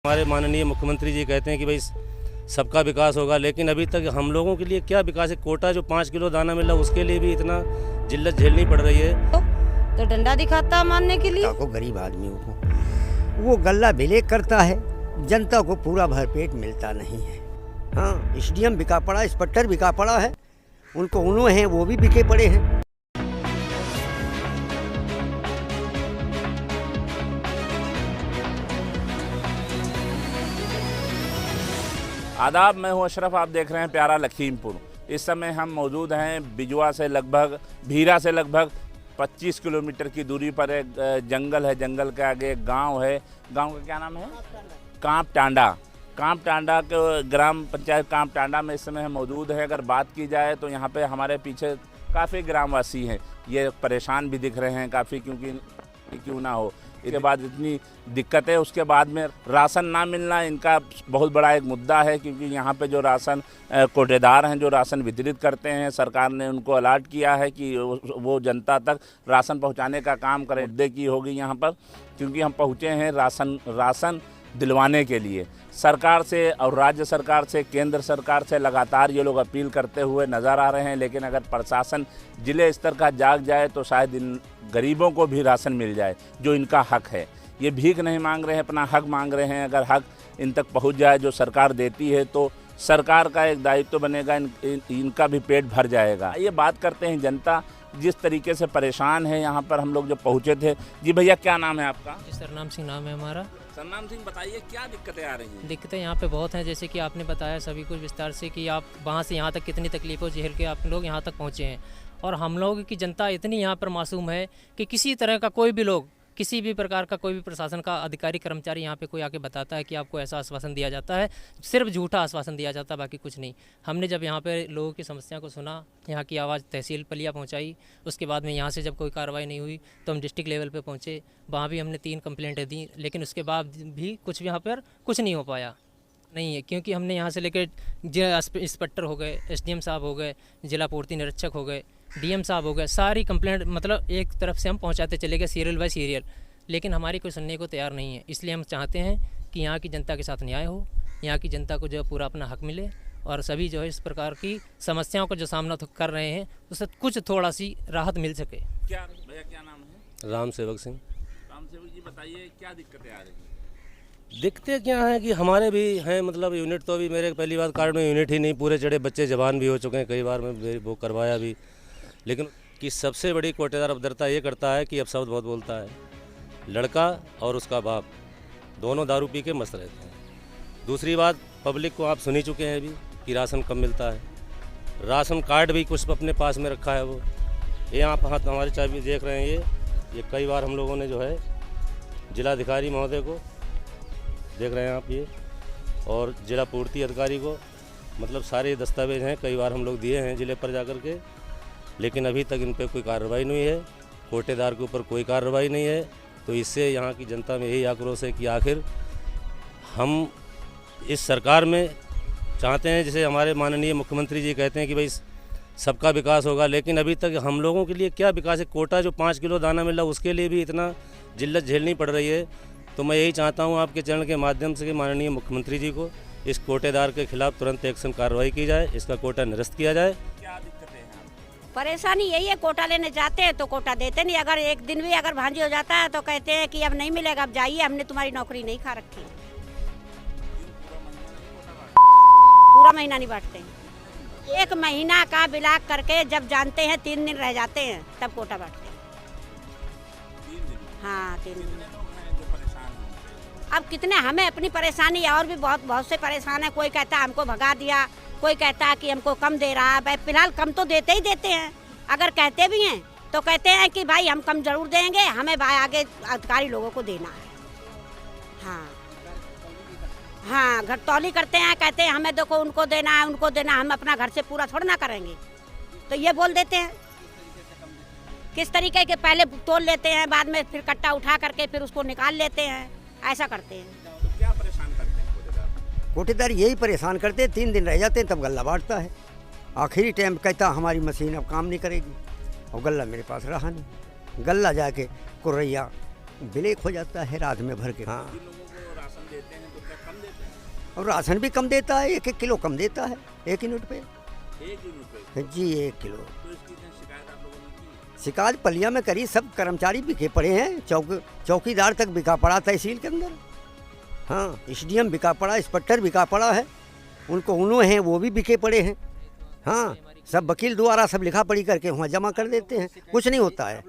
हमारे माननीय मुख्यमंत्री जी कहते हैं कि भाई सबका विकास होगा, लेकिन अभी तक हम लोगों के लिए क्या विकास है। कोटा जो 5 किलो दाना मिला उसके लिए भी इतना जिल्लत झेलनी पड़ रही है। तो डंडा दिखाता मानने के लिए को, गरीब आदमियों को वो गल्ला विलेख करता है, जनता को पूरा भरपेट मिलता नहीं है। हाँ, एसडीएम बिका पड़ा, इंस्पेक्टर बिका पड़ा है, उनको उन्होंने हैं वो भी बिके पड़े हैं। आदाब, मैं हूं अशरफ, आप देख रहे हैं प्यारा लखीमपुर। इस समय हम मौजूद हैं बिजवा से लगभग भीरा से लगभग 25 किलोमीटर की दूरी पर एक जंगल है। जंगल के आगे एक गांव है। गांव का क्या नाम है? कांप टांडा। कांप टांडा के ग्राम पंचायत कांप टांडा में इस समय हम मौजूद है। अगर बात की जाए तो यहाँ पे हमारे पीछे काफ़ी ग्रामवासी हैं, ये परेशान भी दिख रहे हैं काफ़ी, क्योंकि क्यों ना हो, इसके बाद इतनी दिक्कत है। उसके बाद में राशन ना मिलना इनका बहुत बड़ा एक मुद्दा है, क्योंकि यहाँ पे जो राशन कोटेदार हैं जो राशन वितरित करते हैं, सरकार ने उनको अलॉट किया है कि वो जनता तक राशन पहुँचाने का काम करें। मुद्दे की होगी यहाँ पर, क्योंकि हम पहुँचे हैं राशन दिलवाने के लिए। सरकार से और राज्य सरकार से, केंद्र सरकार से लगातार ये लोग अपील करते हुए नज़र आ रहे हैं, लेकिन अगर प्रशासन जिले स्तर का जाग जाए तो शायद इन गरीबों को भी राशन मिल जाए जो इनका हक है। ये भीख नहीं मांग रहे हैं, अपना हक मांग रहे हैं। अगर हक इन तक पहुंच जाए जो सरकार देती है तो सरकार का एक दायित्व बनेगा, इनका भी पेट भर जाएगा। ये बात करते हैं जनता जिस तरीके से परेशान है। यहाँ पर हम लोग जब पहुँचे थे। जी भैया, क्या नाम है आपका? जी, सरनाम सिंह नाम है हमारा। सरनाम सिंह, बताइए क्या दिक्कतें आ रही हैं? दिक्कतें यहाँ पे बहुत हैं, जैसे कि आपने बताया सभी कुछ विस्तार से कि आप वहाँ से यहाँ तक कितनी तकलीफ़ों झेल के आप लोग यहाँ तक पहुँचे हैं। और हम लोग की जनता इतनी यहाँ पर मासूम है कि किसी तरह का कोई भी लोग, किसी भी प्रकार का कोई भी प्रशासन का अधिकारी कर्मचारी यहाँ पे कोई आके बताता है कि आपको ऐसा आश्वासन दिया जाता है, सिर्फ झूठा आश्वासन दिया जाता है, बाकी कुछ नहीं। हमने जब यहाँ पे लोगों की समस्या को सुना, यहाँ की आवाज़ तहसील पलिया पहुँचाई, उसके बाद में यहाँ से जब कोई कार्रवाई नहीं हुई तो हम डिस्ट्रिक्ट लेवल पे पहुँचे। वहाँ भी हमने 3 कंप्लेंटें दी, लेकिन उसके बाद भी कुछ यहाँ पर कुछ नहीं हो पाया नहीं है, क्योंकि हमने यहाँ से लेकर इंस्पेक्टर हो गए, एसडीएम साहब हो गए, जिला पूर्ति निरीक्षक हो गए, डीएम साहब हो गए, सारी कंप्लेंट मतलब एक तरफ से हम पहुँचाते चले गए सीरियल बाय सीरियल, लेकिन हमारी कोई सुनने को तैयार नहीं है। इसलिए हम चाहते हैं कि यहाँ की जनता के साथ न्याय हो, यहाँ की जनता को जो पूरा अपना हक मिले, और सभी जो है इस प्रकार की समस्याओं को जो सामना कर रहे हैं उससे कुछ थोड़ा सी राहत मिल सके। क्या भैया, क्या नाम है? राम सेवक सिंह। राम सेवक जी, बताइए क्या दिक्कतें आ रही हैं? दिक्कतें क्या हैं कि हमारे भी हैं, मतलब यूनिट तो अभी मेरे पहली बार कार्ड में यूनिट ही नहीं पूरे चढ़े, बच्चे जवान भी हो चुके हैं, कई बार मैं वो करवाया भी। लेकिन कि सबसे बड़ी कोटेदार अबदरता ये करता है कि अब शब्द बहुत बोलता है। लड़का और उसका बाप दोनों दारू पी के मस्त रहते हैं। दूसरी बात, पब्लिक को आप सुन ही चुके हैं अभी कि राशन कम मिलता है। राशन कार्ड भी कुछ अपने पास में रखा है वो। ये आप हाथ हमारे चाबी देख रहे हैं, ये कई बार हम लोगों ने जो है जिलाधिकारी महोदय को देख रहे हैं आप, ये और जिला पूर्ति अधिकारी को, मतलब सारे दस्तावेज हैं, कई बार हम लोग दिए हैं जिले पर जाकर के, लेकिन अभी तक इन पर कोई कार्रवाई नहीं है। कोटेदार के ऊपर कोई कार्रवाई नहीं है। तो इससे यहाँ की जनता में यही आक्रोश है कि आखिर हम इस सरकार में चाहते हैं, जैसे हमारे माननीय मुख्यमंत्री जी कहते हैं कि भाई सबका विकास होगा, लेकिन अभी तक हम लोगों के लिए क्या विकास है। कोटा जो 5 किलो दाना मिला उसके लिए भी इतना जिल्लत झेलनी पड़ रही है। तो मैं यही चाहता हूँ आपके चैनल के माध्यम से कि माननीय मुख्यमंत्री जी को इस कोटेदार के खिलाफ तुरंत एक्शन कार्रवाई की जाए, इसका कोटा निरस्त किया जाए। क्या दिक्कतें हैं? परेशानी यही है, कोटा लेने जाते हैं तो कोटा देते नहीं। अगर एक दिन भी अगर भांजी हो जाता है तो कहते हैं कि अब नहीं मिलेगा, अब जाइए, हमने तुम्हारी नौकरी नहीं खा रखी। पूरा महीना नहीं बांटते हैं। 1 महीना का बिलाक करके जब जानते हैं 3 दिन रह जाते हैं तब कोटा बांटते हैं। 3 दिन? हाँ, 3 दिन। लोग हैं जो परेशान हैं? अब कितने, हमें अपनी परेशानी और भी बहुत से परेशान है। कोई कहता है हमको भगा दिया, कोई कहता है कि हमको कम दे रहा है। फिलहाल कम तो देते ही देते हैं। अगर कहते भी हैं तो कहते हैं कि भाई हम कम जरूर देंगे, हमें भाई आगे अधिकारी लोगों को देना है। हाँ, घटतौली करते हैं, कहते हैं हमें देखो उनको देना है, उनको देना, हम अपना घर से पूरा थोड़ा ना करेंगे, तो ये बोल देते हैं। किस तरीके के, पहले तोल लेते हैं, बाद में फिर कट्टा उठा करके फिर उसको निकाल लेते हैं, ऐसा करते हैं। तो क्या परेशान करते हैं कोटेदार? कोटेदार यही परेशान करते हैं, 3 दिन रह जाते हैं तब गल्ला बांटता है। आखिरी टाइम कहता हमारी मशीन अब काम नहीं करेगी, और गल्ला मेरे पास रहा नहीं। गल्ला जाके कुर्रैया ब्लैक हो जाता है रात में भर के। हाँ, जिन लोगों को राशन देते हैं तो क्या कम देते हैं और राशन भी कम देता है, 1-1 किलो कम देता है 1 यूनिट पे। 1 यूनिट पे। जी 1 किलो। तो इसकी शिकायत आप लोगों ने की? शिकायत पलिया में करी, सब कर्मचारी बिके पड़े हैं, चौकीदार तक बिका पड़ा तहसील के अंदर। हाँ, एसडीएम बिका पड़ा, इंस्पेक्टर बिका पड़ा है, उनको उन्होंने हैं वो भी बिके पड़े हैं। हाँ, सब वकील द्वारा सब लिखा पढ़ी करके वहाँ जमा कर देते हैं, कुछ नहीं होता है।